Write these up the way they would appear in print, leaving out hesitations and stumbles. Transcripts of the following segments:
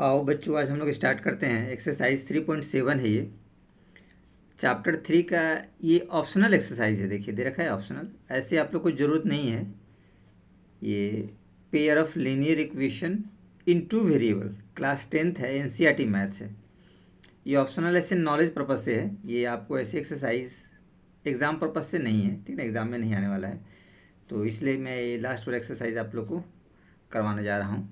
आओ बच्चों, आज हम लोग स्टार्ट करते हैं। एक्सरसाइज 3.7 है ये, चैप्टर 3 का। ये ऑप्शनल एक्सरसाइज है, देखिए दे रखा है ऑप्शनल। ऐसे आप लोग को ज़रूरत नहीं है। ये pair of linear equation in two variable, class 10th है, एनसीईआरटी मैथ्स है। ये ऑप्शनल ऐसे नॉलेज पर्पज़ से है। ये आपको ऐसे एक्सरसाइज एग्ज़ाम पर्पज़ से नहीं है, ठीक है, एग्ज़ाम में नहीं आने वाला है। तो इसलिए मैं ये लास्ट वाला एक्सरसाइज आप लोग को करवाने जा रहा हूँ।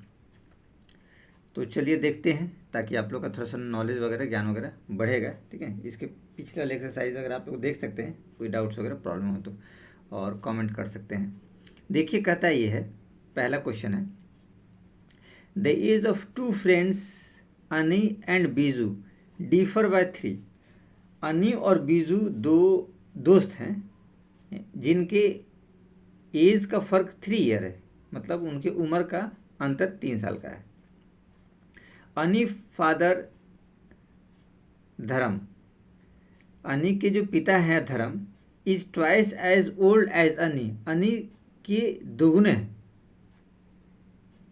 तो चलिए देखते हैं, ताकि आप लोग का थोड़ा सा नॉलेज वगैरह, ज्ञान वगैरह बढ़ेगा, ठीक है। इसके पिछले वाले एक्सरसाइज वगैरह आप लोग देख सकते हैं, कोई डाउट्स वगैरह प्रॉब्लम हो तो और कमेंट कर सकते हैं। देखिए कहता ये है, पहला क्वेश्चन है, the age of two friends Ani and Biju differ by 3। Ani और बीजू दो दोस्त हैं जिनके एज का फ़र्क 3 ईयर है, मतलब उनकी उम्र का अंतर 3 साल का है। अनी फादर धर्म, अनी के जो पिता हैं Dharam, is twice as old as Annie के दोगुने,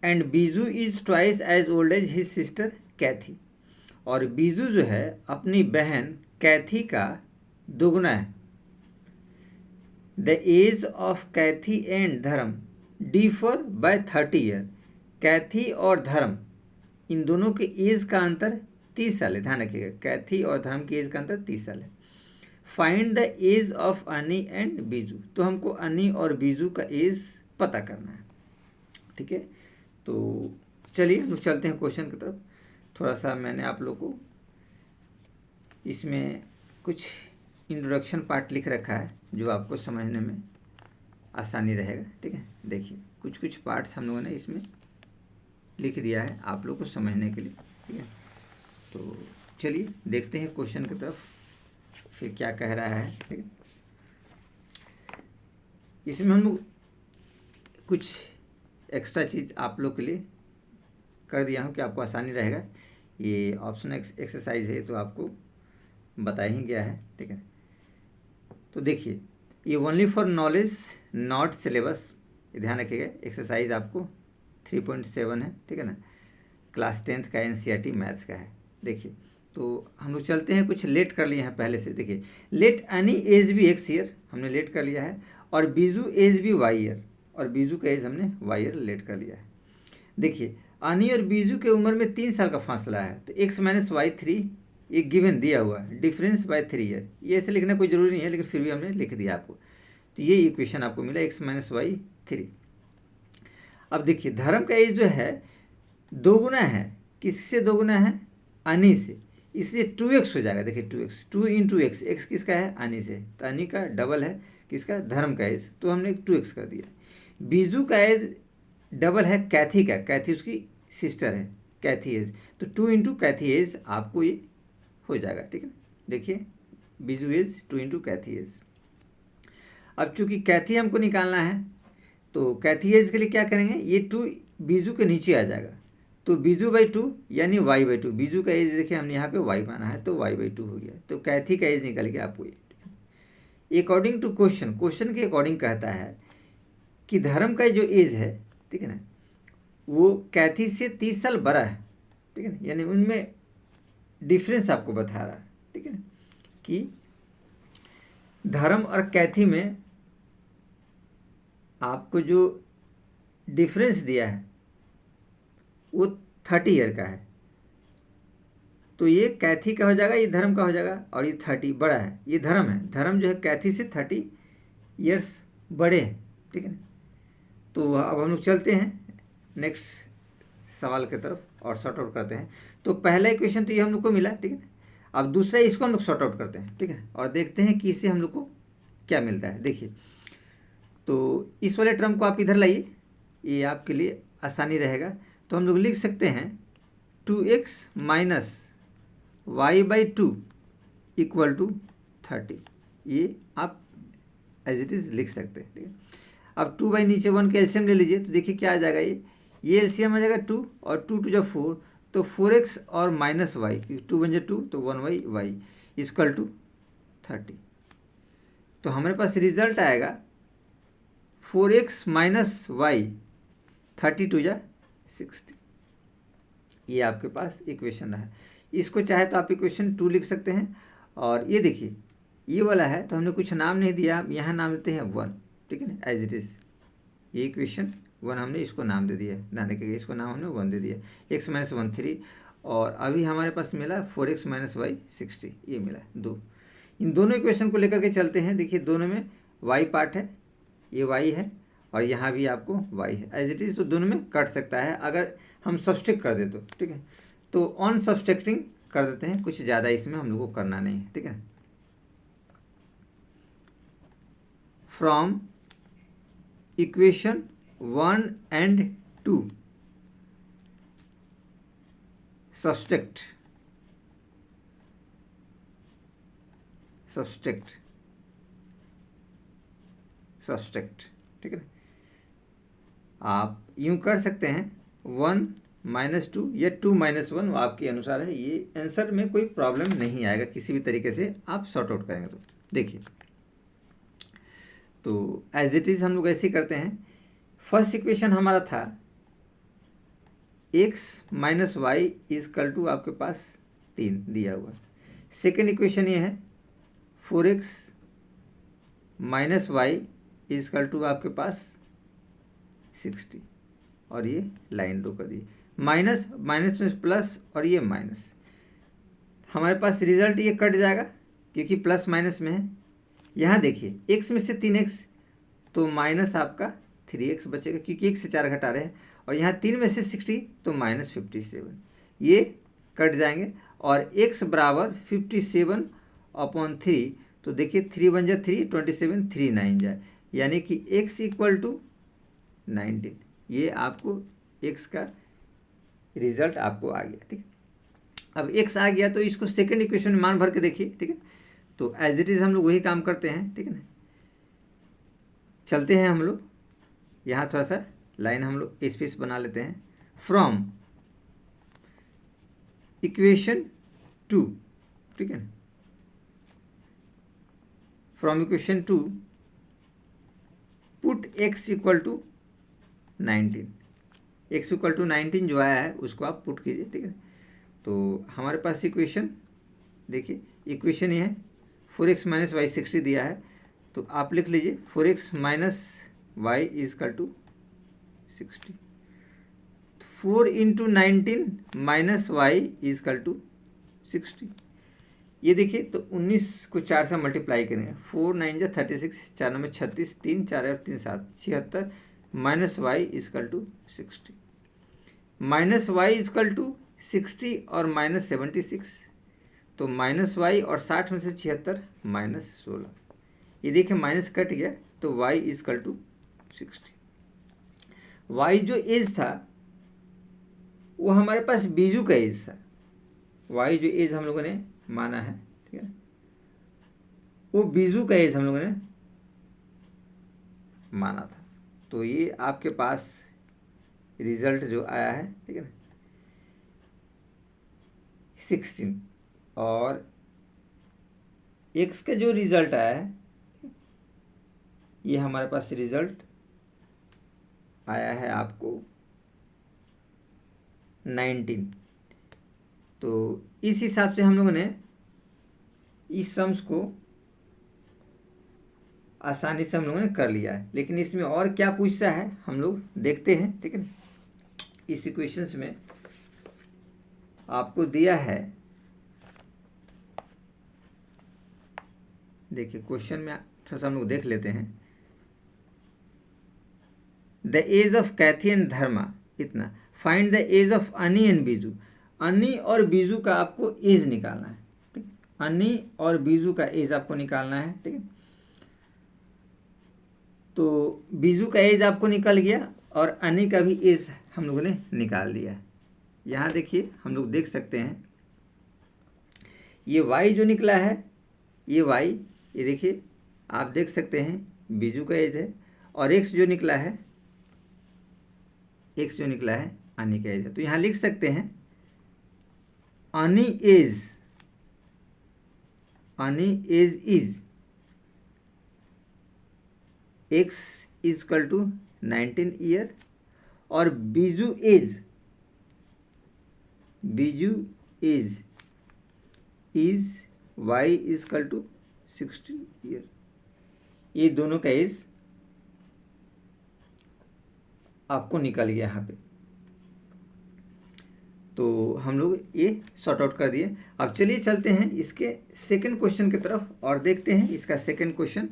and Biju is twice as old as his sister Kathy. और बीजू जो है अपनी बहन कैथी का दोगुना है। The age of Kaithi and Dharam differ by 30 year. Cathy और धर्म, इन दोनों के एज का अंतर 30 साल है। ध्यान रखिएगा, कैथी और धर्म के एज का अंतर 30 साल है। Find the age of Annie and Biju. तो हमको अनी और बीजू का एज पता करना है, ठीक है। तो चलिए हम लोग चलते हैं क्वेश्चन की तरफ। थोड़ा सा मैंने आप लोग को इसमें कुछ इंट्रोडक्शन पार्ट लिख रखा है, जो आपको समझने में आसानी रहेगा, ठीक है। देखिए कुछ कुछ पार्ट्स हम लोगों ने इसमें लिख दिया है आप लोग को समझने के लिए, ठीक है। तो चलिए देखते हैं क्वेश्चन की तरफ, फिर क्या कह रहा है, ठीक है। इसमें हम लोग कुछ एक्स्ट्रा चीज़ आप लोग के लिए कर दिया हूँ कि आपको आसानी रहेगा। ये ऑप्शन एक्सरसाइज है तो आपको बता ही गया है, ठीक है। तो देखिए, ये only for knowledge not syllabus, ध्यान रखिएगा। एक्सरसाइज आपको 3.7 है, ठीक है ना, क्लास 10th का एनसीईआरटी मैथ्स का है। देखिए तो हम लोग चलते हैं, कुछ लेट कर लिए हैं पहले से। देखिए, लेट एनी एज भी एक्स ईयर, हमने लेट कर लिया है, और बीजू एज भी वाई ईयर, और बीजू का एज हमने वाई ईयर लेट कर लिया है। देखिए अनी और बीजू के उम्र में 3 साल का फासला है, तो एक्स माइनस वाई 3 ये गिवन दिया हुआ है, डिफरेंस बाय 3 ईयर। ये ऐसे लिखना कोई ज़रूरी नहीं है, लेकिन फिर भी हमने लिख दिया आपको। तो ये इक्वेशन आपको मिला एक्स माइनस वाई 3। अब देखिए धर्म का एज जो है दोगुना है, किससे दोगुना है? अनी से, इसलिए 2x हो जाएगा। देखिए 2x, 2 इंटू एक्स, एक्स किसका है? अनी से, तो अनी का डबल है किसका? धर्म का एज, तो हमने 2x कर दिया। बीजू का एज डबल है कैथी का, कैथी उसकी सिस्टर है, कैथी एज, तो 2 इंटू कैथी एज आपको ये हो जाएगा, ठीक है। देखिए बीजू एज 2 इंटू कैथी एज। अब चूंकि कैथी हमको निकालना है, तो कैथी एज के लिए क्या करेंगे, ये 2 बीजू के नीचे आ जाएगा, तो बीजू बाई 2 यानी वाई बाई 2। बीजू का एज देखिए हमने यहाँ पे वाई माना है, तो वाई बाई 2 हो गया, तो कैथी का एज निकल गया आपको ये। अकॉर्डिंग टू क्वेश्चन, क्वेश्चन के अकॉर्डिंग कहता है कि धर्म का जो एज है, ठीक है ना, वो कैथी से 30 साल बड़ा है, ठीक है ना, यानी उनमें डिफरेंस आपको बता रहा है, ठीक है ना, कि धर्म और कैथी में आपको जो डिफरेंस दिया है वो 30 ईयर का है। तो ये कैथी का हो जाएगा, ये धर्म का हो जाएगा, और ये 30 बड़ा है, ये धर्म है। धर्म जो है कैथी से 30 ईयर्स बड़े हैं, ठीक है ना। तो अब हम लोग चलते हैं नेक्स्ट सवाल की तरफ और सॉर्ट आउट करते हैं। तो पहला इक्वेशन तो ये हम लोग को मिला, ठीक है। अब दूसरा इसको हम लोग सॉर्ट आउट करते हैं, ठीक है, और देखते हैं कि इससे हम लोग को क्या मिलता है। देखिए तो इस वाले टर्म को आप इधर लाइए, ये आपके लिए आसानी रहेगा। तो हम लोग लिख सकते हैं 2x minus y by 2 equal to 30। ये आप एज इट इज़ लिख सकते हैं, ठीक है। अब 2 बाई नीचे 1 का एलसीएम ले लीजिए, तो देखिए क्या आ जाएगा, ये एलसीएम आ जाएगा 2, और 2 टू जब 4, तो 4x और माइनस वाई, 2 बन जाए 2, तो 1 वाई इक्वल टू 30। तो हमारे पास रिजल्ट आएगा 4x माइनस वाई, 30 टू जा 60। ये आपके पास इक्वेशन रहा। इसको चाहे तो आप इक्वेशन 2 लिख सकते हैं। और ये देखिए ये वाला है तो हमने कुछ नाम नहीं दिया, यहाँ नाम देते हैं 1, ठीक है ना, एज इट इज़। ये इक्वेशन 1 हमने इसको नाम दे दिया है, नाने के इसको नाम हमने 1 दे दिया, x माइनस 1 3। और अभी हमारे पास मिला 4x माइनस वाई 60, ये मिला है 2। इन दोनों इक्वेशन को लेकर के चलते हैं। देखिए दोनों में y पार्ट है, ये y है और यहाँ भी आपको y है एज इट इज़, तो दोनों में कट सकता है अगर हम सब्सट्रैक्ट कर दे तो, ठीक है। तो ऑन सब्सट्रैक्टिंग कर देते हैं, कुछ ज़्यादा इसमें हम लोग को करना नहीं है, ठीक है। फ्रॉम इक्वेशन 1 and 2 सब्सट्रैक्ट ठीक है ना। आप यूं कर सकते हैं 1 माइनस 2 या 2 माइनस 1, वो आपके अनुसार है। ये आंसर में कोई प्रॉब्लम नहीं आएगा, किसी भी तरीके से आप सॉर्ट आउट करेंगे तो। देखिए तो एज इट इज़ हम लोग ऐसे ही करते हैं। फर्स्ट इक्वेशन हमारा था x minus y equal to आपके पास 3 दिया हुआ। सेकेंड इक्वेशन ये है 4x minus y equal to आपके पास 60, और ये लाइन ड्रॉ कर दी, माइनस माइनस में प्लस और ये माइनस। हमारे पास रिजल्ट ये कट जाएगा क्योंकि प्लस माइनस में है। यहाँ देखिए x में से 3x तो माइनस आपका 3x बचेगा क्योंकि 1 से 4 घटा रहे हैं, और यहाँ 3 में से 60 तो माइनस 57, ये कट जाएंगे। और x बराबर 57/3, तो देखिए 3 बन जाए 3, 27, 3 9 जाए, यानी कि x इक्वल टू 19। ये आपको x का रिजल्ट आपको आ गया, ठीक है। अब x आ गया तो इसको सेकंड इक्वेशन में मान भर के देखिए, ठीक है। तो एज इट इज़ हम लोग वही काम करते हैं, ठीक है ना। चलते हैं हम लोग, यहाँ थोड़ा सा लाइन हम लोग स्पेस बना लेते हैं। फ्रॉम इक्वेशन 2, ठीक है ना, from equation 2 put x equal to 19, x equal to 19 जो आया है उसको आप पुट कीजिए, ठीक है। तो हमारे पास इक्वेशन देखिए, इक्वेशन ये है 4x माइनस वाई 60 दिया है, तो आप लिख लीजिए 4x minus y equal to 60। 4 into 19 minus y equal to 60। ये देखिए तो 19 को 4 से मल्टीप्लाई करेंगे, 4 9 जा 36, 4 9 36, 3 4 और 3 7 76, minus y equal to 60। Minus y equal to 60 और माइनस 76, तो माइनस वाई और 60 में से 76 माइनस 16। ये देखिए माइनस कट गया तो y इजकल टू 60। y जो एज था वो हमारे पास बीजू का एज था, y जो एज हम लोगों ने माना है, ठीक है, वो बीजू का एज हम लोगों ने माना था। तो ये आपके पास रिजल्ट जो आया है, ठीक है ना, 16। और x का जो रिजल्ट आया है ये हमारे पास रिजल्ट आया है आपको 19। तो इस हिसाब से हम लोगों ने इस सम्स को आसानी से हम लोगों ने कर लिया है। लेकिन इसमें और क्या पूछता है हम लोग देखते हैं, ठीक है। इस इक्वेशंस में आपको दिया है, देखिए क्वेश्चन में थोड़ा सा हम लोग देख लेते हैं। The age of Kaithi and Dharma इतना, find the age of Annie and Biju. Annie और बीजू का आपको एज निकालना है, ठीक। अनी और बीजू का एज आपको निकालना है, ठीक है। तो बीजू का एज आपको निकल गया और अनी का भी एज हम लोगों ने निकाल दिया। यहाँ देखिए हम लोग देख सकते हैं ये y जो निकला है, ये y, ये देखिए आप देख सकते हैं बीजू का एज है, और x जो निकला है, x जो निकला है अनी का एज है। तो यहाँ लिख सकते हैं Annie age is x is equal to 19 year, और Biju age Biju is y is equal to 16 year. ये दोनों का एज आपको निकल गया यहाँ पे। तो हम लोग ये सॉर्ट आउट कर दिए। अब चलिए चलते हैं इसके सेकंड क्वेश्चन की तरफ और देखते हैं इसका सेकंड क्वेश्चन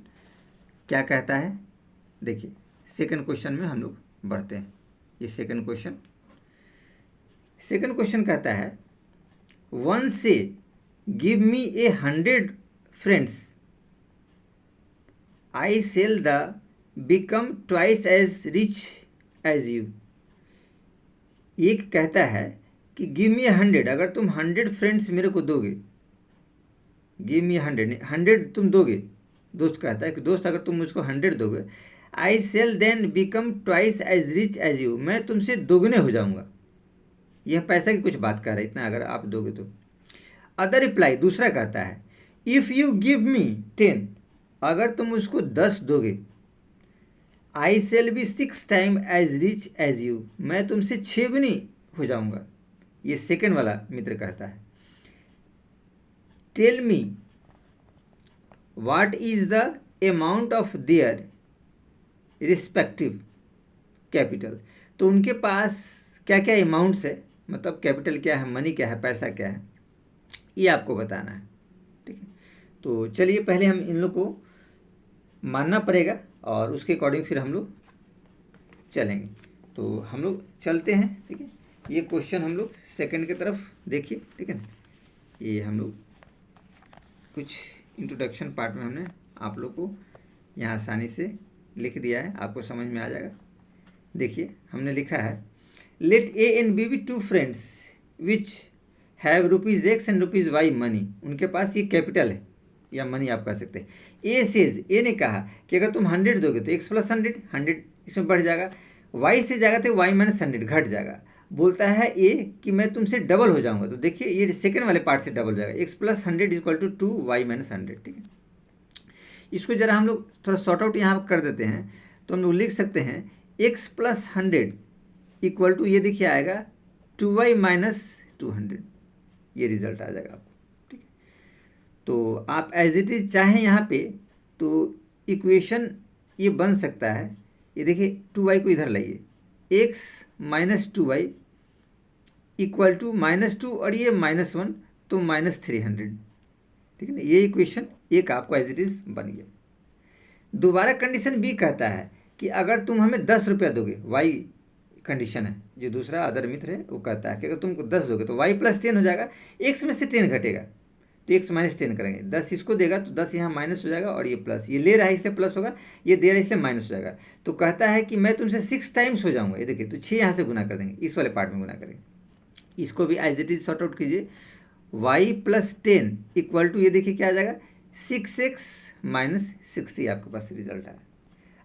क्या कहता है। देखिए सेकंड क्वेश्चन में हम लोग बढ़ते हैं। ये सेकंड क्वेश्चन कहता है, वन से give me 100 friends, I sell the become twice as rich as you. ये कहता है कि गिव मी 100, अगर तुम 100 फ्रेंड्स मेरे को दोगे, गिव मी 100 तुम दोगे। दोस्त कहता है कि दोस्त अगर तुम मुझको 100 दोगे, I shall then become twice as rich as you, मैं तुमसे दोगुने हो जाऊंगा। यह पैसा की कुछ बात कर रहा है, इतना अगर आप दोगे तो। अदर रिप्लाई, दूसरा कहता है, इफ़ यू गिव मी 10, अगर तुम उसको 10 दोगे, I shall be 6 time as rich as you, मैं तुमसे 6 गुनी हो जाऊंगा। ये सेकंड वाला मित्र कहता है। Tell me what is the amount of their respective capital. तो उनके पास क्या क्या अमाउंट्स है, मतलब कैपिटल क्या है, मनी क्या है, पैसा क्या है, ये आपको बताना है। ठीक है, तो चलिए पहले हम इन लोग को मानना पड़ेगा और उसके अकॉर्डिंग फिर हम लोग चलेंगे। तो हम लोग चलते हैं। ठीक है, ये क्वेश्चन हम लोग सेकंड की तरफ देखिए। ठीक है ना, ये हम लोग कुछ इंट्रोडक्शन पार्ट में हमने आप लोग को यहाँ आसानी से लिख दिया है, आपको समझ में आ जाएगा। देखिए हमने लिखा है, let A and B be 2 friends which have ₹X and ₹Y money. उनके पास ये कैपिटल है या मनी आप कह सकते हैं। ए सेज, ए ने कहा कि अगर तुम 100 दोगे तो x + 100 इसमें बढ़ जाएगा, y से जाएगा तो y - 100 घट जाएगा। बोलता है ए कि मैं तुमसे डबल हो जाऊंगा। तो देखिए ये सेकंड वाले पार्ट से डबल हो जाएगा, x + 100 = 2 y - 100। ठीक है, इसको जरा हम लोग थोड़ा सॉर्ट आउट यहाँ कर देते हैं। तो हम लोग लिख सकते हैं x + 100 = ये देखिए आएगा 2y - 200, ये रिजल्ट आ जाएगा आपको। ठीक है, तो आप एज इट इज चाहें यहाँ पे तो इक्वेशन ये बन सकता है। ये देखिए 2y को इधर लाइए, x - 2y = -2 और ये -1 तो -300। ठीक है ना, ये इक्वेशन एक आपको एज इट इज बन गया। दोबारा कंडीशन बी कहता है कि अगर तुम हमें 10 रुपया दोगे, y कंडीशन है, जो दूसरा अदर मित्र है वो कहता है कि अगर तुमको 10 दोगे तो y + 10 हो जाएगा, x में से 10 घटेगा तो x - 10 करेंगे, 10 इसको देगा तो 10 यहाँ माइनस हो जाएगा और ये प्लस, ये ले रहा है इसलिए प्लस होगा, ये दे रहा है इसलिए माइनस हो जाएगा। तो कहता है कि मैं तुमसे 6 टाइम्स हो जाऊंगा। ये देखिए तो 6 यहाँ से गुना कर देंगे, इस वाले पार्ट में गुना करेंगे। इसको भी as it is sort out कीजिए, y + 10 = ये देखिए क्या आ जाएगा 6x - 60, आपके पास रिजल्ट आया।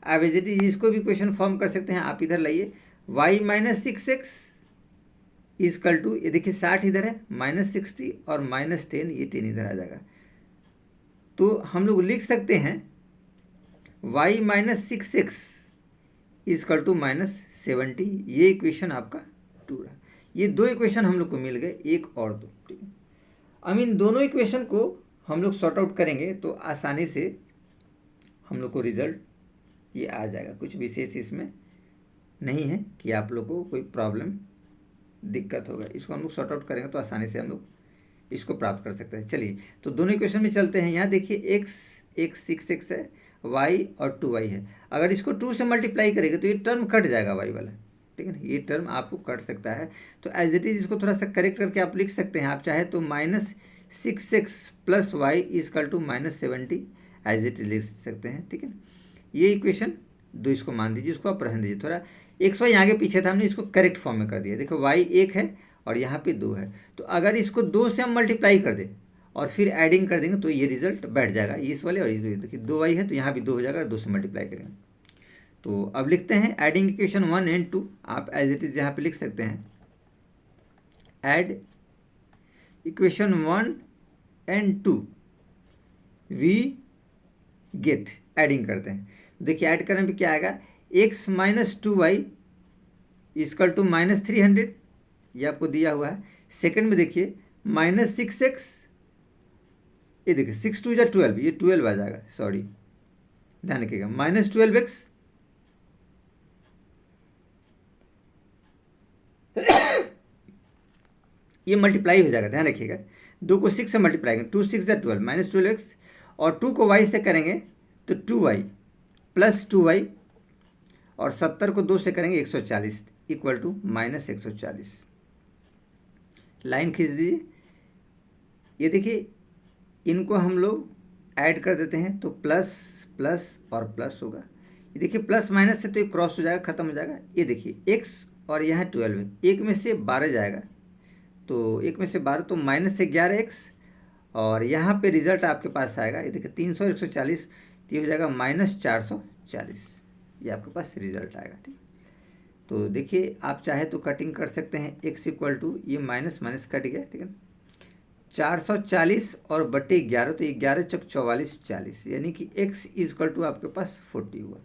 अब एज इट इज इसको भी क्वेश्चन फॉर्म कर सकते हैं। आप इधर लाइए, y - 6x = ये देखिए 60 इधर है, -60 और -10, ये 10 इधर आ जाएगा। तो हम लोग लिख सकते हैं y - 6x = -70। ये इक्वेशन आपका 2 रहा। ये 2 इक्वेशन हम लोग को मिल गए, एक और 2। ठीक है, अब इन दोनों इक्वेशन को हम लोग सॉर्ट आउट करेंगे तो आसानी से हम लोग को रिजल्ट ये आ जाएगा। कुछ विशेष इसमें नहीं है कि आप लोग को कोई प्रॉब्लम दिक्कत होगा। इसको हम लोग सॉर्ट आउट करेंगे तो आसानी से हम लोग इसको प्राप्त कर सकते हैं। चलिए तो दोनों इक्वेशन में चलते हैं। यहाँ देखिए x 6x है, y और 2y है। अगर इसको 2 से मल्टीप्लाई करेंगे तो ये टर्म कट जाएगा y वाला। ठीक है ना, ये टर्म आपको कट सकता है। तो एज इट इज इसको थोड़ा सा करेक्ट करके आप लिख सकते हैं। आप चाहे तो -6x + y = -70 एज इट लिख सकते हैं। ठीक है, ये इक्वेशन 2 इसको मान दीजिए, इसको आप रहने दीजिए। थोड़ा xy आगे पीछे था, हमने इसको करेक्ट फॉर्म में कर दिया। देखो y 1 है और यहाँ पे 2 है, तो अगर इसको 2 से हम मल्टीप्लाई कर दें और फिर एडिंग कर देंगे तो ये रिजल्ट बैठ जाएगा इस वाले और इस वाले। देखिए 2y है तो यहाँ भी 2 हो जाएगा, 2 से मल्टीप्लाई करेंगे। तो अब लिखते हैं एडिंग इक्वेशन 1 एंड 2। आप एज इट इज यहाँ पे लिख सकते हैं, add equation 1 and 2 we get, adding करते हैं। देखिए ऐड करने पे क्या आएगा, x - 2y = -300 ये आपको दिया हुआ है। सेकंड में देखिए -6x, ये देखिए 6 2 12, ये 12 आ जाएगा, सॉरी ध्यान रखिएगा, -12x ये मल्टीप्लाई हो जाएगा, ध्यान रखिएगा। 2 को 6 से मल्टीप्लाई करेंगे, 2 6 12, -12x, और 2 को y से करेंगे तो 2y प्लस 2y, और 70 को 2 से करेंगे 140 इक्वल टू -140। लाइन खींच दीजिए। ये देखिए इनको हम लोग ऐड कर देते हैं तो प्लस प्लस और प्लस होगा। ये देखिए प्लस माइनस से तो ये क्रॉस हो जाएगा, ख़त्म हो जाएगा। ये देखिए x और यहाँ 12 है, एक में से 12 जाएगा, तो एक में से 12 तो -11x, और यहाँ पे रिजल्ट आपके पास आएगा, ये देखिए 300 140, तो ये हो जाएगा -440, ये आपके पास रिजल्ट आएगा। ठीक, तो देखिए आप चाहे तो कटिंग कर सकते हैं, x इक्वल टू ये माइनस माइनस कट गया, ठीक है, 440 और बटे 11, तो 11 चक 44 40, यानी कि x इक्वल टू आपके पास 40 हुआ।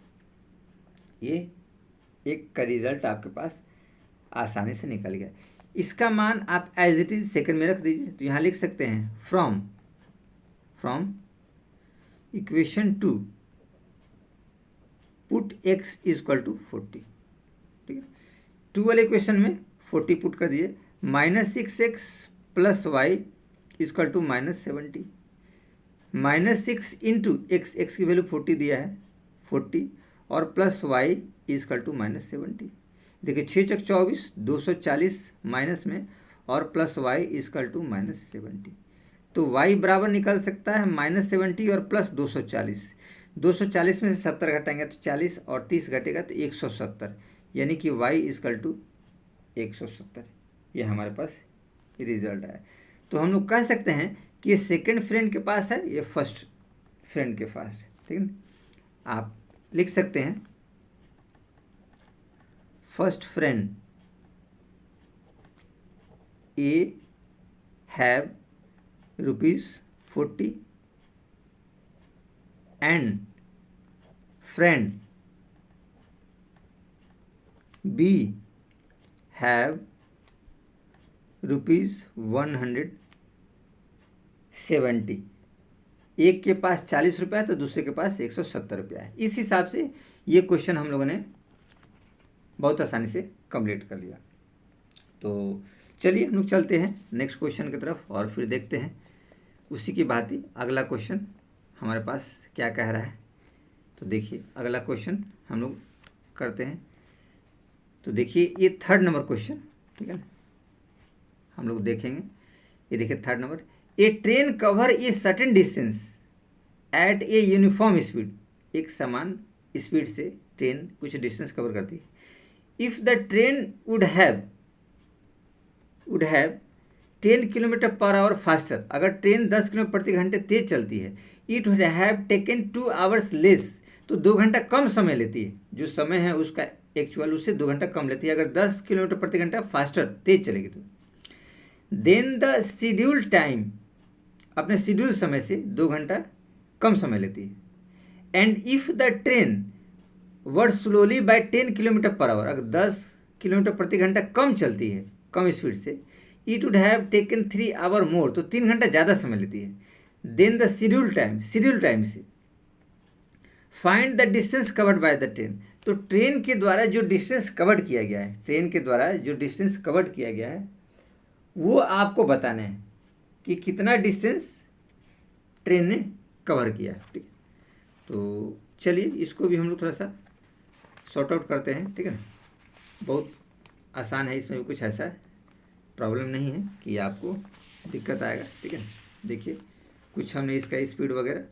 ये एक का रिजल्ट आपके पास आसानी से निकल गया। इसका मान आप एज इट इज सेकंड में रख दीजिए, तो यहाँ लिख सकते हैं from equation 2 put x equal to 40, ठीक है। 2 वाले इक्वेशन में 40 पुट कर दिए, -6x plus y equal to -70, -6 into x की वैल्यू 40 दिया है, 40, और प्लस y इक्वल टू -70। देखिए 6 चक 24, 240 माइनस में, और प्लस y इक्वल टू -70, तो y बराबर निकल सकता है -70 और प्लस 240। 240 में से 70 घटाएंगे तो 40, और 30 घटेगा तो 170, यानी कि y इक्वल टू 170। ये हमारे पास रिजल्ट है। तो हम लोग कह सकते हैं कि ये सेकंड फ्रेंड के पास है, ये फर्स्ट फ्रेंड के पास है, ठीक है। आप लिख सकते हैं first friend A have ₹40 and friend B have ₹170। एक के पास 40 रुपया है तो दूसरे के पास 170 रुपया है। इस हिसाब से ये क्वेश्चन हम लोगों ने बहुत आसानी से कंप्लीट कर लिया। तो चलिए हम लोग चलते हैं नेक्स्ट क्वेश्चन की तरफ और फिर देखते हैं उसी की बात ही अगला क्वेश्चन हमारे पास क्या कह रहा है। तो देखिए अगला क्वेश्चन हम लोग करते हैं। तो देखिए ये 3rd नंबर क्वेश्चन, ठीक है ना, हम लोग देखेंगे। ये देखिए 3rd number, a train cover a certain distance at a uniform speed. एक समान स्पीड से ट्रेन कुछ डिस्टेंस कवर करती है। If the train would have 10 km/h faster, अगर ट्रेन 10 किलोमीटर प्रति घंटे तेज चलती है, it would have taken 2 hours less, तो 2 घंटा कम समय लेती है। जो समय है उसका एक्चुअल उससे 2 घंटा कम लेती है अगर 10 किलोमीटर प्रति घंटा फास्टर तेज चलेगी तो। देन द शेड्यूल टाइम, अपने शेड्यूल समय से 2 घंटा कम समय लेती है। And if the train were slowly by 10 km/h, अगर 10 किलोमीटर प्रति घंटा कम चलती है, कम स्पीड से, it would have taken 3 hour more, तो 3 घंटा ज़्यादा समय लेती है। देन द शेड्यूल टाइम से find the distance covered by the train, तो ट्रेन के द्वारा जो डिस्टेंस कवर्ड किया गया है, वो आपको बताना है कि कितना डिस्टेंस ट्रेन ने कवर किया है, ठीक है। तो चलिए इसको भी हम लोग थोड़ा सा सॉर्ट आउट करते हैं, ठीक है ना। बहुत आसान है, इसमें भी कुछ ऐसा प्रॉब्लम नहीं है कि आपको दिक्कत आएगा, ठीक है। देखिए कुछ हमने इसका स्पीड वगैरह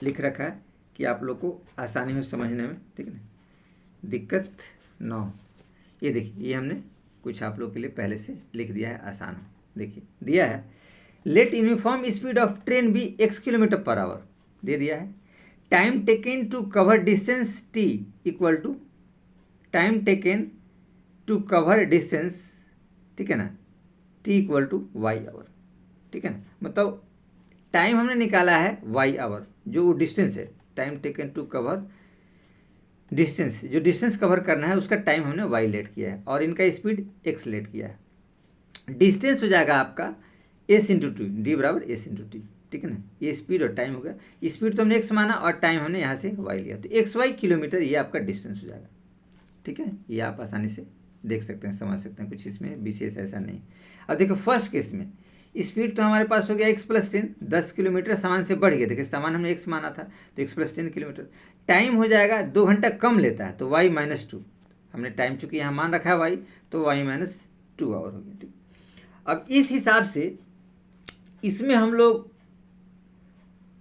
लिख रखा है कि आप लोग को आसानी हो समझने में, ठीक है ना, दिक्कत ना हो। ये देखिए ये हमने कुछ आप लोग के लिए पहले से लिख दिया है, आसान हो। देखिए दिया है let uniform speed of train be x km/h, दे दिया है। Time taken to cover distance t equal to time taken to cover distance, ठीक है ना, t equal to y hour, ठीक है ना। मतलब टाइम हमने निकाला है y आवर, जो डिस्टेंस है, time taken to cover distance, जो डिस्टेंस कवर करना है उसका टाइम हमने y लेट किया है, और इनका स्पीड x लेट किया है। डिस्टेंस हो जाएगा आपका एस इंटू टी, डी बराबर एस इंटू टी, ठीक है ना। ये स्पीड और टाइम हो गया, स्पीड तो हमने एक्स माना और टाइम हमने यहाँ से वाई लिया, तो एक्स वाई किलोमीटर ये आपका डिस्टेंस हो जाएगा, ठीक है। ये आप आसानी से देख सकते हैं, समझ सकते हैं, कुछ इसमें विशेष ऐसा नहीं। अब देखो फर्स्ट केस में स्पीड तो हमारे पास हो गया एक्स प्लस 10, 10 किलोमीटर सामान से बढ़ गया, देखिए सामान हमने एक्स माना था तो एक्स प्लस 10 किलोमीटर। टाइम हो जाएगा 2 घंटा कम लेता है तो वाई माइनस 2, हमने टाइम चूँकि यहाँ मान रखा है वाई, तो वाई माइनस 2 आवर हो गया, ठीक। अब इस हिसाब से इसमें हम लोग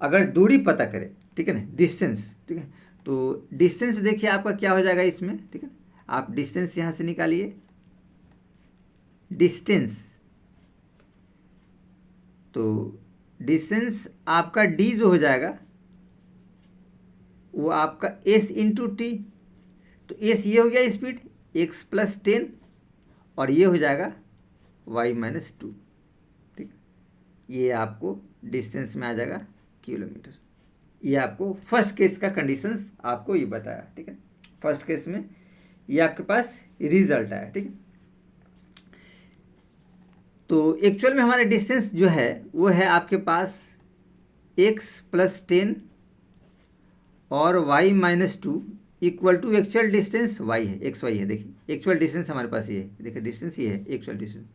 अगर दूरी पता करें, ठीक है ना, डिस्टेंस, ठीक है, तो डिस्टेंस देखिए आपका क्या हो जाएगा इसमें, ठीक है। आप डिस्टेंस यहाँ से निकालिए, डिस्टेंस, तो डिस्टेंस आपका डी जो हो जाएगा वो आपका एस इंटू टी, तो एस ये हो गया स्पीड एक्स प्लस 10 और ये हो जाएगा वाई माइनस 2, ठीक। ये आपको डिस्टेंस में आ जाएगा किलोमीटर। ये आपको फर्स्ट केस का कंडीशंस आपको ये बताया, ठीक है। फर्स्ट केस में ये आपके पास रिजल्ट आया, ठीक है। तो एक्चुअल में हमारा डिस्टेंस जो है वो है आपके पास x प्लस 10 और y minus 2 equal to actual distance y है, एक्स वाई है। देखिए एक्चुअल डिस्टेंस हमारे पास ये है, देखिए डिस्टेंस ये है एक्चुअल डिस्टेंस।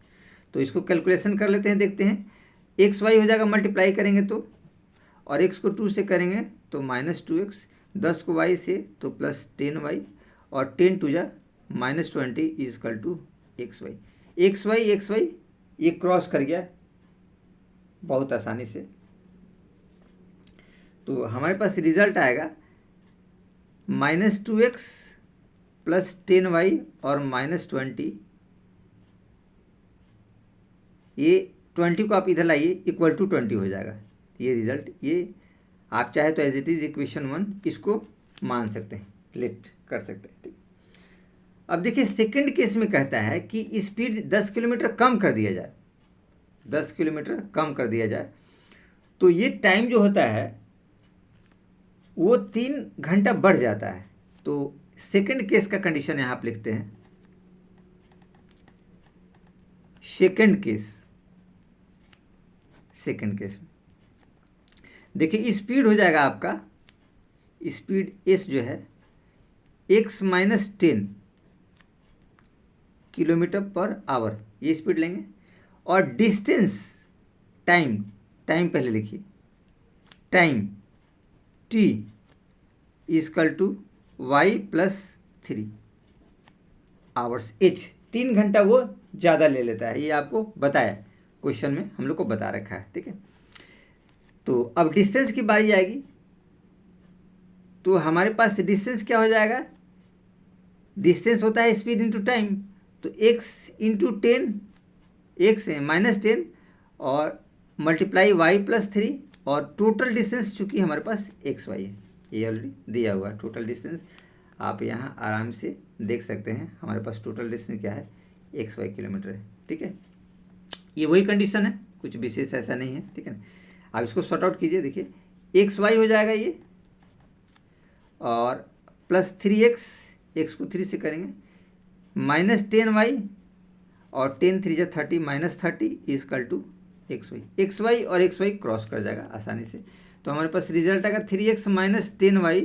तो इसको कैलकुलेशन कर लेते हैं, देखते हैं एक्स वाई हो जाएगा, मल्टीप्लाई करेंगे तो, और x को 2 से करेंगे तो माइनस 2x, 10 को y से तो प्लस 10y और 10 टू जा minus 20 equal to x y ये क्रॉस कर गया बहुत आसानी से। तो हमारे पास रिजल्ट आएगा माइनस 2x प्लस 10y और माइनस 20, ये 20 को आप इधर लाइए इक्वल टू 20 हो जाएगा। ये रिजल्ट, ये आप चाहे तो एज इट इज़ इक्वेशन 1 इसको मान सकते हैं, लेट कर सकते हैं, ठीक। अब देखिए सेकंड केस में कहता है कि स्पीड 10 किलोमीटर कम कर दिया जाए, 10 किलोमीटर कम कर दिया जाए, तो ये टाइम जो होता है वो 3 घंटा बढ़ जाता है। तो सेकंड केस का कंडीशन यहाँ आप लिखते हैं, सेकंड केस देखिए स्पीड हो जाएगा आपका, स्पीड एस जो है x minus 10 kilometre per hour, ये स्पीड लेंगे, और डिस्टेंस टाइम पहले लिखिए, time t equal to y plus 3 hours, h 3 घंटा वो ज़्यादा ले लेता है, ये आपको बताया क्वेश्चन में, हम लोग को बता रखा है, ठीक है। तो अब डिस्टेंस की बारी आएगी, तो हमारे पास डिस्टेंस क्या हो जाएगा, डिस्टेंस होता है स्पीड इंटू टाइम, तो x इंटू 10, x माइनस 10 और मल्टीप्लाई y प्लस 3 और टोटल डिस्टेंस चूँकि हमारे पास एक्स वाई है, ये ऑलरेडी दिया हुआ है टोटल डिस्टेंस, आप यहाँ आराम से देख सकते हैं हमारे पास टोटल डिस्टेंस क्या है, एक्स वाई किलोमीटर है, ठीक है। ये वही कंडीशन है, कुछ विशेष ऐसा नहीं है, ठीक है ना। आप इसको सॉर्ट आउट कीजिए, देखिए एक्स वाई हो जाएगा ये, और प्लस 3x, एक्स को 3 से करेंगे, माइनस 10y और 10 3 जा 30 minus 30 equal to x y और एक्स वाई क्रॉस कर जाएगा आसानी से। तो हमारे पास रिजल्ट आएगा 3x minus 10y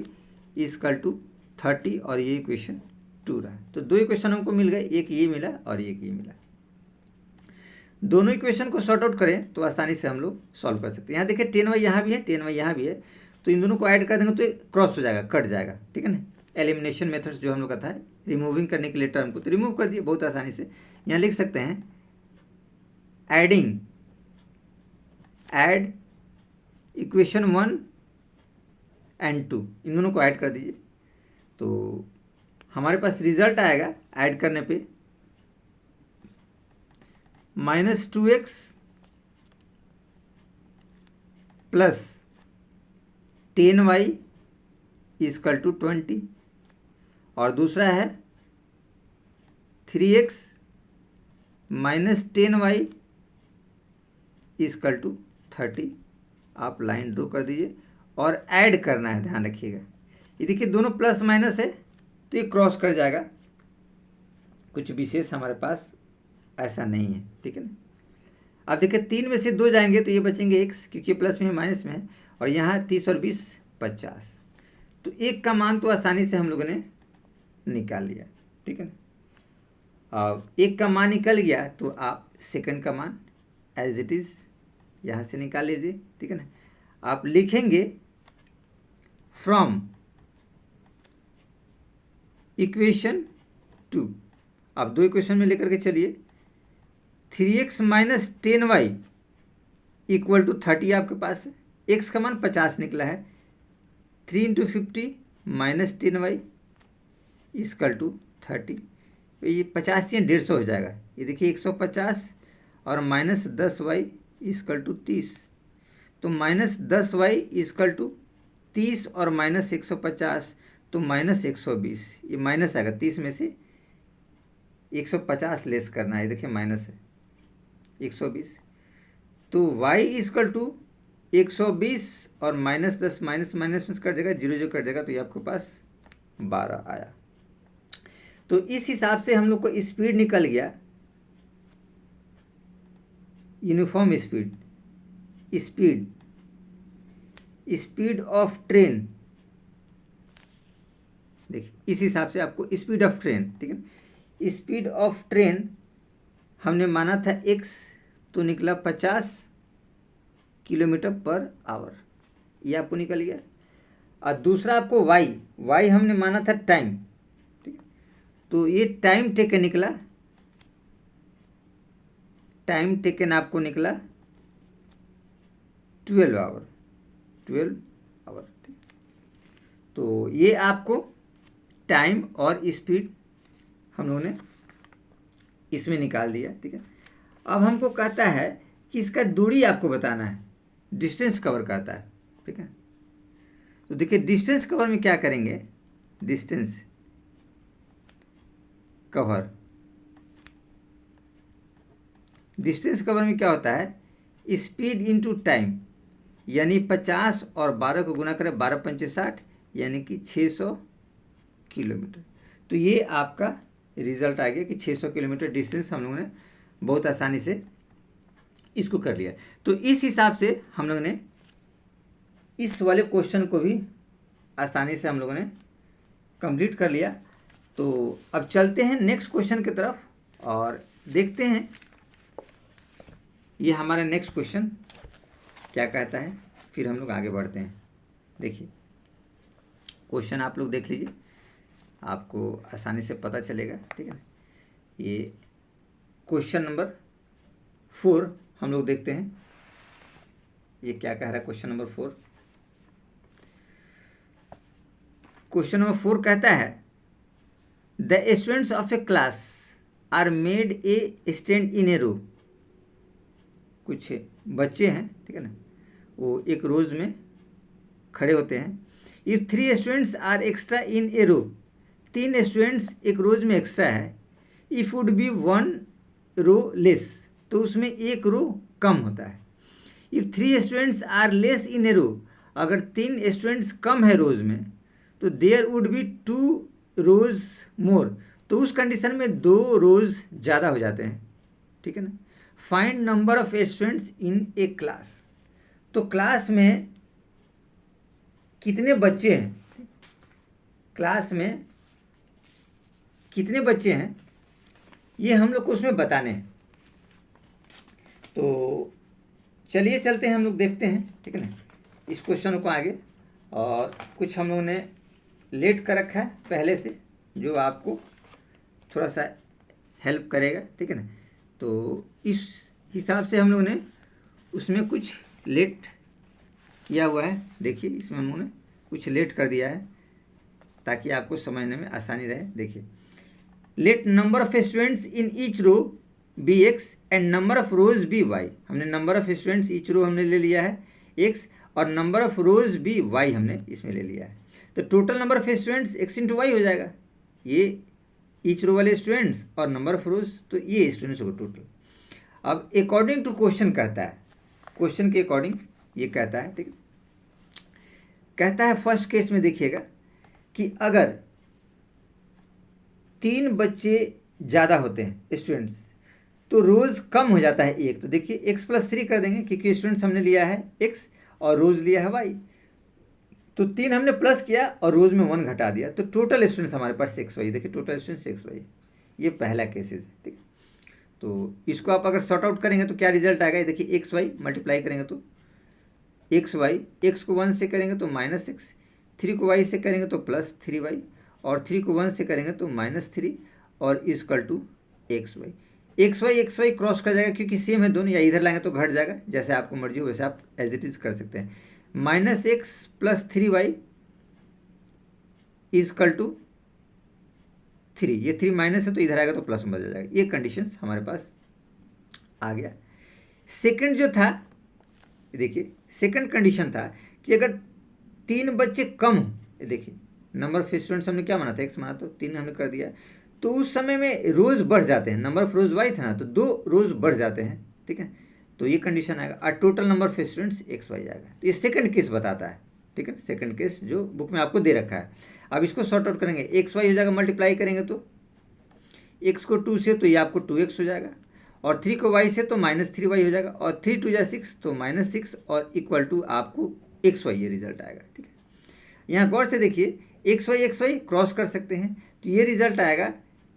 is equal to 30 और ये इक्वेशन 2 रहा। तो 2 इक्वेशन हमको मिल गए, एक ये मिला और एक ये मिला। दोनों इक्वेशन को सॉर्ट आउट करें तो आसानी से हम लोग सॉल्व कर सकते हैं। यहाँ देखिए 10y यहाँ भी है, 10y यहाँ भी है, तो इन दोनों को ऐड कर देंगे तो क्रॉस हो जाएगा, कट जाएगा, ठीक है ना। एलिमिनेशन मेथड्स जो हम लोग का था, रिमूविंग करने के लिए टर्म को तो रिमूव कर दिए बहुत आसानी से। यहाँ लिख सकते हैं ऐड इक्वेशन 1 एंड 2, इन दोनों को ऐड कर दीजिए तो हमारे पास रिजल्ट आएगा ऐड करने पे minus 2x plus 10y is equal to 20 और दूसरा है 3x minus 10y is equal to 30। आप लाइन ड्रॉ कर दीजिए और ऐड करना है, ध्यान रखिएगा। ये देखिए दोनों प्लस माइनस है तो ये क्रॉस कर जाएगा, कुछ विशेष हमारे पास ऐसा नहीं है, ठीक है ना। अब देखिए 3 में से 2 जाएंगे तो ये बचेंगे x, क्योंकि प्लस में माइनस में है, और यहाँ 30 और 20 50। तो 1 का मान तो आसानी से हम लोगों ने निकाल लिया, ठीक है ना। अब 1 का मान निकल गया तो आप सेकंड का मान एज इट इज़ यहाँ से निकाल लीजिए, ठीक है ना। आप लिखेंगे फ्रॉम इक्वेशन 2, आप 2 इक्वेशन में लेकर के चलिए। 3x minus 10y equal to 30 आपके पास है, x का मान 50 निकला है। 3 into 50 minus 10y equal to 30, तो ये 50 से 150 हो जाएगा। ये देखिए 150 और माइनस 10y इक्वल टू 30, तो माइनस 10y इक्वल टू 30 और माइनस 150 तो माइनस 120। ये माइनस आएगा, 30 में से 150 लेस करना है, देखिए माइनस है 120, तो y इक्वल टू 120 और माइनस 10 माइनस माइनस में कट जाएगा, 0 0 कट जाएगा, तो ये आपके पास 12 आया। तो इस हिसाब से हम लोग को स्पीड निकल गया, uniform speed, speed speed of train. देखिए इस हिसाब से आपको स्पीड ऑफ ट्रेन, ठीक है, स्पीड ऑफ ट्रेन हमने माना था x, तो निकला 50 किलोमीटर पर आवर, ये आपको निकल गया। और दूसरा आपको y हमने माना था टाइम, ठीक है, तो ये टाइम टेकन निकला, टाइम टेकन आपको निकला 12 आवर, 12 आवर, ठीक। तो ये आपको टाइम और स्पीड हम लोगों ने इसमें निकाल दिया, ठीक है। अब हमको कहता है कि इसका दूरी आपको बताना है, डिस्टेंस कवर कहता है, ठीक है। तो देखिए डिस्टेंस कवर में क्या करेंगे, डिस्टेंस कवर, डिस्टेंस कवर में क्या होता है, स्पीड इनटू टाइम, यानी 50 और 12 को गुना करें, 12 पंचे 60, यानी कि 600 किलोमीटर। तो ये आपका रिजल्ट आ गया कि 600 किलोमीटर डिस्टेंस हम लोगों ने बहुत आसानी से इसको कर लिया। तो इस हिसाब से हम लोगों ने इस वाले क्वेश्चन को भी आसानी से हम लोगों ने कंप्लीट कर लिया। तो अब चलते हैं नेक्स्ट क्वेश्चन की तरफ और देखते हैं ये हमारा नेक्स्ट क्वेश्चन क्या कहता है, फिर हम लोग आगे बढ़ते हैं। देखिए क्वेश्चन आप लोग देख लीजिए, आपको आसानी से पता चलेगा, ठीक है ना। ये क्वेश्चन नंबर 4 हम लोग देखते हैं, ये क्या कह रहा है क्वेश्चन नंबर 4। क्वेश्चन नंबर 4 कहता है the students of a class are made a stand in a row. कुछ बच्चे हैं, ठीक है ना, वो एक रोज में खड़े होते हैं। If 3 students are extra in a row, 3 students एक रोज में एक्स्ट्रा है। If would be 1 row less, तो उसमें एक रो कम होता है। If 3 students are less in a row, अगर 3 स्टूडेंट्स कम है रोज में, तो there would be 2 rows more, तो उस कंडीशन में 2 रोज ज़्यादा हो जाते हैं, ठीक है ना। Find number of students in A class, तो क्लास में कितने बच्चे हैं, क्लास में कितने बच्चे हैं, ये हम लोग को उसमें बताने हैं। तो चलिए चलते हैं, हम लोग देखते हैं, ठीक है ना, इस क्वेश्चन को आगे। और कुछ हम लोगों ने लेट कर रखा है पहले से, जो आपको थोड़ा सा हेल्प करेगा, ठीक है ना। तो इस हिसाब से हम लोगों ने उसमें कुछ लेट किया हुआ है। देखिए इसमें हम लोगों ने कुछ लेट कर दिया है ताकि आपको समझने में आसानी रहे। देखिए let number of students in each row be x and number of rows be y. हमने number of students each row हमने ले लिया है एक्स, और number of rows be y हमने इसमें ले लिया है। तो total number of students x into y हो जाएगा, ये ईच रो वाले स्टूडेंट्स और नंबर ऑफ रोज, तो ये स्टूडेंट्स होगा टोटल। अब अकॉर्डिंग टू क्वेश्चन कहता है, क्वेश्चन के अकॉर्डिंग ये कहता है, ठीक है, कहता है फर्स्ट केस में देखिएगा कि अगर 3 बच्चे ज़्यादा होते हैं स्टूडेंट्स, तो रोज कम हो जाता है एक। तो देखिए x + 3 कर देंगे क्योंकि स्टूडेंट्स हमने लिया है x और रोज लिया है y, तो 3 हमने प्लस किया और रोज में 1 घटा दिया, तो टोटल स्टूडेंट्स हमारे पास XY। देखिए टोटल स्टूडेंट्स XY, ये पहला केसेस है। ठीक, तो इसको आप अगर सॉर्ट आउट करेंगे तो क्या रिजल्ट आएगा, देखिए XY मल्टीप्लाई करेंगे तो XY, x को 1 से करेंगे तो -x, 3 को y से करेंगे तो +3y, और 3 को 1 से करेंगे तो -3, और equal to XY। XY cross कर जाएगा क्योंकि सेम है दोनों, या इधर लाएंगे तो घट जाएगा, जैसे आपको मर्जी हो वैसे आप एज इट इज कर सकते हैं। -x + 3y इक्वल टू 3, ये 3 माइनस है तो इधर आएगा तो प्लस में बदल जाएगा। ये कंडीशन हमारे पास आ गया। सेकंड जो था, देखिए सेकंड कंडीशन था कि अगर 3 बच्चे कम हो, देखिए नंबर ऑफ स्टूडेंट्स हमने क्या माना था, x माना, तो 3 हमने कर दिया, तो उस समय में रोज बढ़ जाते हैं, नंबर ऑफ रोज y था ना, तो 2 रोज बढ़ जाते हैं। ठीक है, तो ये कंडीशन आएगा, और total number of students XY आएगा। तो ये सेकंड केस बताता है। ठीक है, सेकंड केस जो बुक में आपको दे रखा है। अब इसको सॉर्ट आउट करेंगे, XY हो जाएगा, मल्टीप्लाई करेंगे तो x को 2 से तो ये आपको 2x हो जाएगा, और 3 को y से तो -3y हो जाएगा, और 3 2 = 6 तो -6, और इक्वल टू आपको XY, ये रिजल्ट आएगा। ठीक है, यहाँ गौर से देखिए XY क्रॉस कर सकते हैं, तो ये रिजल्ट आएगा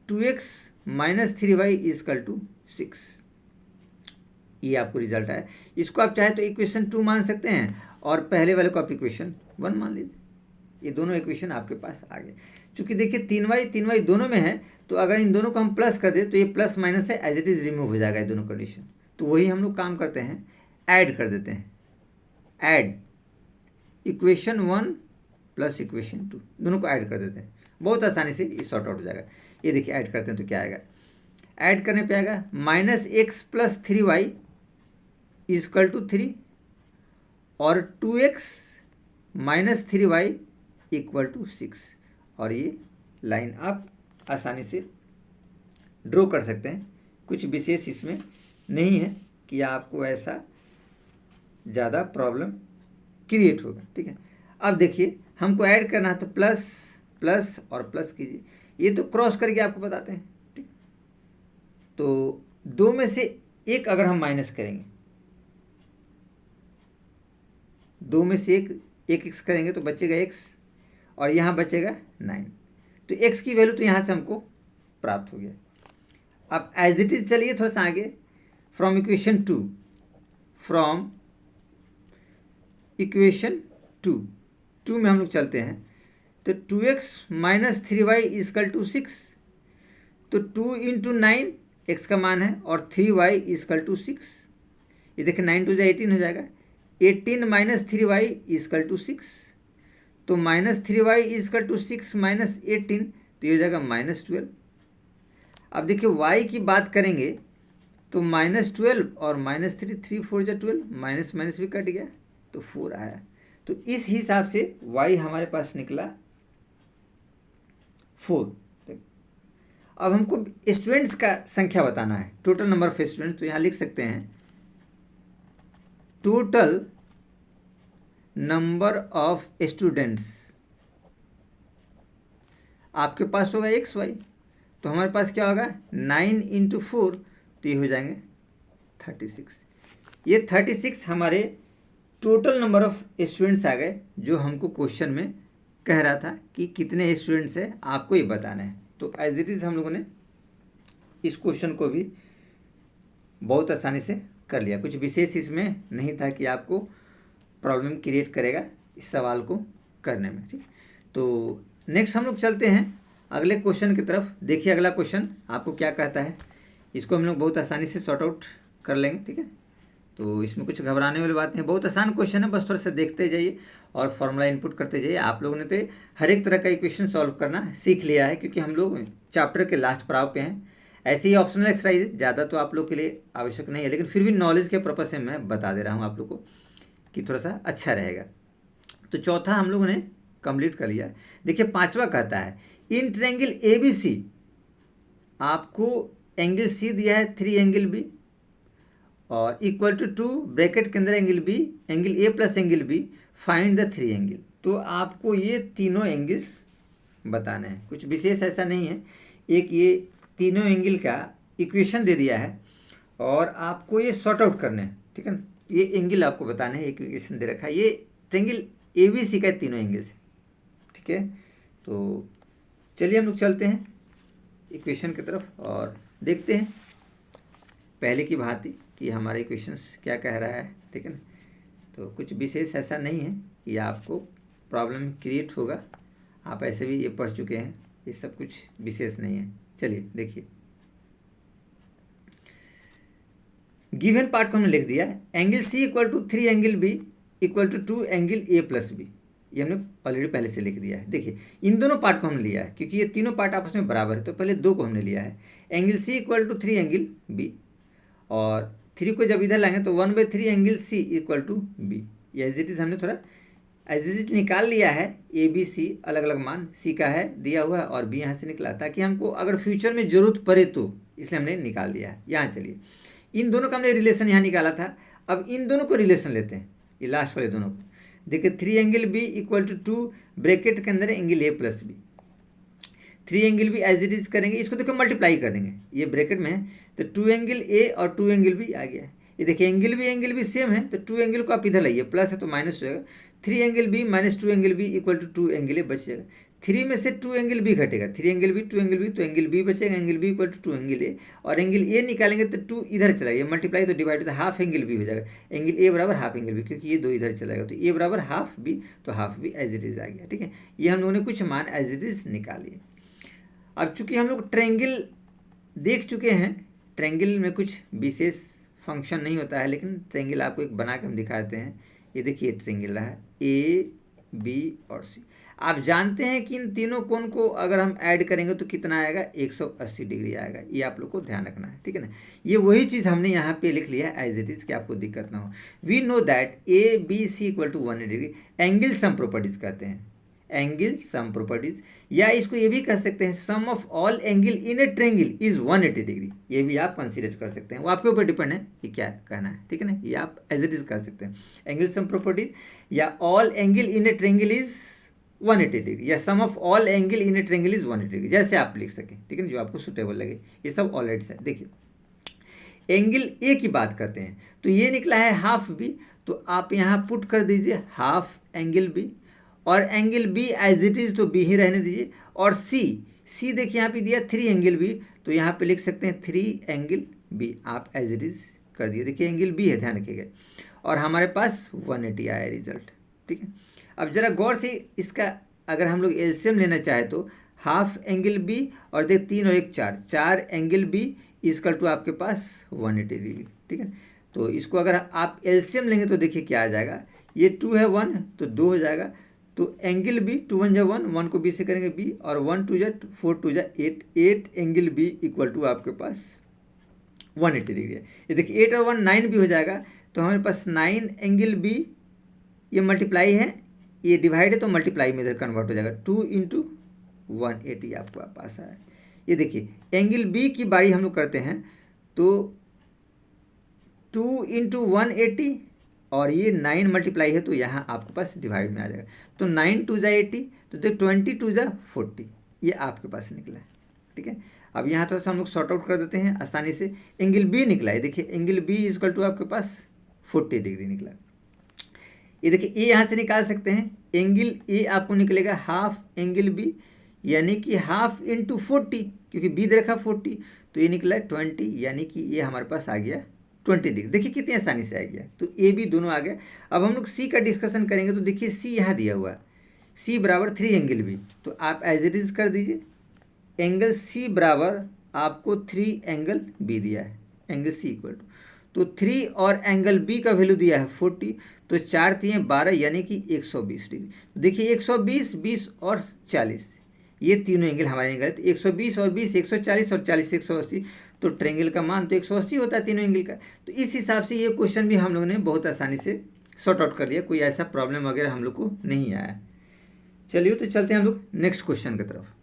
2x - 3y = 6। ये आपको रिजल्ट आया। इसको आप चाहे तो इक्वेशन 2 मान सकते हैं, और पहले वाले को आप इक्वेशन 1 मान लीजिए। ये दोनों इक्वेशन आपके पास आ गए। चूंकि देखिए 3y दोनों में है, तो अगर इन दोनों को हम प्लस कर दें तो ये प्लस माइनस है, एज इट इज रिमूव हो जाएगा ये दोनों कंडीशन। तो वही हम लोग काम करते हैं, ऐड कर देते हैं, ऐड इक्वेशन 1 + इक्वेशन 2, दोनों को ऐड कर देते हैं, बहुत आसानी से ये सॉर्ट आउट हो जाएगा। ये देखिए ऐड करते हैं तो क्या आएगा, ऐड करने पे आएगा -x + 3y = 3, और 2x - 3y = 6, और ये लाइन आप आसानी से ड्रॉ कर सकते हैं। कुछ विशेष इसमें नहीं है कि आपको ऐसा ज़्यादा प्रॉब्लम क्रिएट होगा। ठीक है, अब देखिए हमको ऐड करना है, तो प्लस प्लस और प्लस कीजिए, ये तो क्रॉस करके आपको बताते हैं। ठीक, तो 2 में से 1 अगर हम माइनस करेंगे, 2 में से 1 x करेंगे तो बचेगा x, और यहाँ बचेगा 9, तो x की वैल्यू तो यहाँ से हमको प्राप्त हो गया। अब एज इट इज चलिए थोड़ा सा आगे, फ्रॉम इक्वेशन 2 में हम लोग चलते हैं, तो 2x - 3y = 6, तो 2 × 9 x का मान है, और 3y = 6, ये देखिए 9 2 = 18 हो जाएगा, 18 - 3y = 6, तो -3y = 6 - 18, तो ये हो जाएगा -12। अब देखिए y की बात करेंगे तो -12 और -3, 3 4 = 12, माइनस माइनस भी कट गया तो 4 आया। तो इस हिसाब से y हमारे पास निकला 4। अब हमको स्टूडेंट्स का संख्या बताना है, टोटल नंबर ऑफ स्टूडेंट्स, तो यहाँ लिख सकते हैं टोटल नंबर ऑफ स्टूडेंट्स आपके पास होगा XY, तो हमारे पास क्या होगा 9 × 4, तो ये हो जाएंगे 36। ये 36 हमारे टोटल नंबर ऑफ स्टूडेंट्स आ गए, जो हमको क्वेश्चन में कह रहा था कि कितने स्टूडेंट्स हैं आपको ये बताना है। तो एज इट इज़ हम लोगों ने इस क्वेश्चन को भी बहुत आसानी से कर लिया, कुछ विशेष इसमें नहीं था कि आपको प्रॉब्लम क्रिएट करेगा इस सवाल को करने में। ठीक, तो नेक्स्ट हम लोग चलते हैं अगले क्वेश्चन की तरफ। देखिए अगला क्वेश्चन आपको क्या कहता है, इसको हम लोग बहुत आसानी से सॉर्ट आउट कर लेंगे। ठीक है, तो इसमें कुछ घबराने वाली बात नहीं, बहुत आसान क्वेश्चन है, बस थोड़ा सा देखते जाइए और फॉर्मूला इनपुट करते जाइए। आप लोगों ने तो हर एक तरह का इक्वेशन सॉल्व करना सीख लिया है, क्योंकि हम लोग चैप्टर के लास्ट पड़ाव पे हैं। ऐसे ही ऑप्शनल एक्सरसाइज ज़्यादा तो आप लोग के लिए आवश्यक नहीं है, लेकिन फिर भी नॉलेज के पर्पज़ से मैं बता दे रहा हूँ आप लोग को कि थोड़ा सा अच्छा रहेगा। तो चौथा हम लोगों ने कंप्लीट कर लिया। देखिए पांचवा कहता है इन ट्रायंगल ABC आपको एंगल C दिया है 3 एंगल B और इक्वल टू 2 ब्रैकेट के अंदर angle B, angle A plus angle B, find the 3 angle. तो आपको ये तीनों एंगल्स बताना है, कुछ विशेष ऐसा नहीं है। एक ये तीनों एंगल का इक्वेशन दे दिया है, और आपको ये सॉर्ट आउट करने हैं, ठीक है ना। ये एंगल आपको बताने हैं, एक इक्वेशन दे रखा है, ये ट्रायंगल ABC का है तीनों एंगल से, ठीक है। तो चलिए हम लोग चलते हैं इक्वेशन की तरफ और देखते हैं पहले की भांति कि हमारे इक्वेशंस क्या कह रहा है, ठीक है ना। तो कुछ विशेष ऐसा नहीं है कि आपको प्रॉब्लम क्रिएट होगा, आप ऐसे भी ये पढ़ चुके हैं, ये सब कुछ विशेष नहीं है। चलिए देखिए, गिवन पार्ट को हमने लिख दिया है, angle C equal to 3 angle B equal to 2 angle A plus B, ये हमने ऑलरेडी पहले से लिख दिया है। देखिए इन दोनों पार्ट को हमने लिया है क्योंकि ये तीनों पार्ट आपस में बराबर है, तो पहले दो को हमने लिया है। Angle C equal to 3 angle B, और 3 को जब इधर लाएंगे तो 1/3 angle C equal to B। ये एज इट इज हमने थोड़ा एज इट इज निकाल लिया है, ABC अलग अलग मान, C का है दिया हुआ है और B यहाँ से निकला, ताकि हमको अगर फ्यूचर में जरूरत पड़े तो, इसलिए हमने निकाल दिया है। यहाँ चलिए, इन दोनों का हमने रिलेशन यहाँ निकाला था, अब इन दोनों को रिलेशन लेते हैं, ये लास्ट वाले दोनों को। देखिए 3 angle B equal to 2 bracket के अंदर angle A plus B, 3 angle B as it is करेंगे, इसको देखो मल्टीप्लाई कर देंगे, ये ब्रैकेट में है तो 2 एंगल A और 2 एंगल B आ गया है। ये देखिए एंगल भी सेम है, तो 2 एंगल को आप इधर लाइए, प्लस है तो माइनस हो जाएगा, 3 angle B minus 2 angle B equal to 2 angle A बच जाएगा। 3 में से 2 एंगल B घटेगा, 3 एंगल B 2 एंगल B, तो एंगल B बचेगा, angle B equal to 2 angle A, और एंगल A निकालेंगे तो 2 इधर चला गया, मल्टीप्लाई तो डिवाइड तो हाफ एंगल B हो जाएगा, एंगल A बराबर हाफ एंगल B, क्योंकि ये 2 इधर चलाएगा तो A बराबर हाफ B, तो half B as it is आ गया, ठीक है। ये हम लोगों ने कुछ मान एज इट इज निकालिए। अब चूंकि हम लोग ट्रायंगल देख चुके हैं, ट्रायंगल में कुछ विशेष फंक्शन नहीं होता है, लेकिन ट्रायंगल आपको एक बना के हम दिखाते हैं। ये देखिए ट्रायंगल रहा है A, B और C। आप जानते हैं कि इन तीनों कोण को अगर हम ऐड करेंगे तो कितना आएगा, 180 डिग्री आएगा, ये आप लोग को ध्यान रखना है, ठीक है ना। ये वही चीज़ हमने यहाँ पे लिख लिया है एज इट इज, कि आपको दिक्कत ना हो। We know that ABC equal to 180 degree, angle sum properties कहते हैं, एंगल सम प्रॉपर्टीज, या इसको ये भी कह सकते हैं sum of all angle in a triangle is 180 degree, ये भी आप कंसीडर कर सकते हैं, वो आपके ऊपर डिपेंड है कि क्या कहना है, ठीक है ना। ये आप एज इट इज कर सकते हैं, एंगल सम प्रॉपर्टीज या all angle in a triangle is 180 degree, या sum of all angle in a triangle is 180 degree, जैसे आप लिख सकें, ठीक है ना, जो आपको सुटेबल लगे। ये सब ऑलरेडी है। देखिए एंगल ए की बात करते हैं, तो ये निकला है हाफ B, तो आप यहाँ पुट कर दीजिए हाफ एंगल B, और angle B as it is तो B ही रहने दीजिए, और C देखिए यहाँ पे दिया 3 एंगल B, तो यहाँ पे लिख सकते हैं 3 एंगल B, आप एज इट इज कर दिए। देखिए एंगल B है, ध्यान रखिएगा, और हमारे पास 180 आया रिजल्ट, ठीक है। अब जरा गौर से इसका अगर हम लोग एलसीएम लेना चाहे तो हाफ एंगल B और देख 3 और 1 4 एंगल B इक्वल टू आपके पास 180 डिग्री, ठीक है। तो इसको अगर आप एलसीएम लेंगे तो देखिए क्या आ जाएगा, ये 2 है 1 तो 2 हो जाएगा, तो एंगल B 2 1 जा 1, 1 को B से करेंगे B, और 1 2 जा 4 2 जा 8, 8 एंगल B इक्वल टू आपके पास 180 डिग्री है। ये देखिए 8 और 1 9 भी हो जाएगा, तो हमारे पास 9 एंगल B, ये मल्टीप्लाई है, ये डिवाइड है तो मल्टीप्लाई में इधर कन्वर्ट हो जाएगा, 2 इंटू 180 आपको पास आया। ये देखिए एंगल B की बारी हम लोग करते हैं, तो 2 इंटू 180, और ये 9 मल्टीप्लाई है तो यहाँ आपके पास डिवाइड में आ जाएगा, तो 9 2 जा 80, तो देख 20 2 जा 40, ये आपके पास निकला है, ठीक है। अब यहाँ थोड़ा सा हम लोग सॉर्ट आउट कर देते हैं आसानी से। एंगल B निकला है, देखिए एंगल B इक्वल टू आपके पास 40 डिग्री निकला। ये देखिए ए यहाँ से निकाल सकते हैं, एंगल A आपको निकलेगा हाफ एंगल B, यानी कि हाफ इंटू 40, क्योंकि B देखा 40, तो ये निकला 20, यानी कि ये हमारे पास आ गया 20 डिग्री। देखिए कितनी आसानी से आ गया, तो A B दोनों आ गया। अब हम लोग C का डिस्कशन करेंगे, तो देखिए C यहाँ दिया हुआ है, C बराबर 3 एंगल B, तो आप एज इट इज कर दीजिए, एंगल C बराबर आपको 3 एंगल B दिया है, एंगल C इक्वल टू, तो 3 और एंगल B का वैल्यू दिया है 40, तो 4 3 12, यानी कि 120 डिग्री। देखिए 120 20 और 40, ये तीनों एंगल हमारे निकले, तो 120 और 20 140 और 40 180, तो ट्रायंगल का मान तो 180 होता है तीनों एंगल का। तो इस हिसाब से ये क्वेश्चन भी हम लोगों ने बहुत आसानी से सॉर्ट आउट कर लिया, कोई ऐसा प्रॉब्लम वगैरह हम लोग को नहीं आया। चलिए तो चलते हैं हम लोग नेक्स्ट क्वेश्चन की तरफ।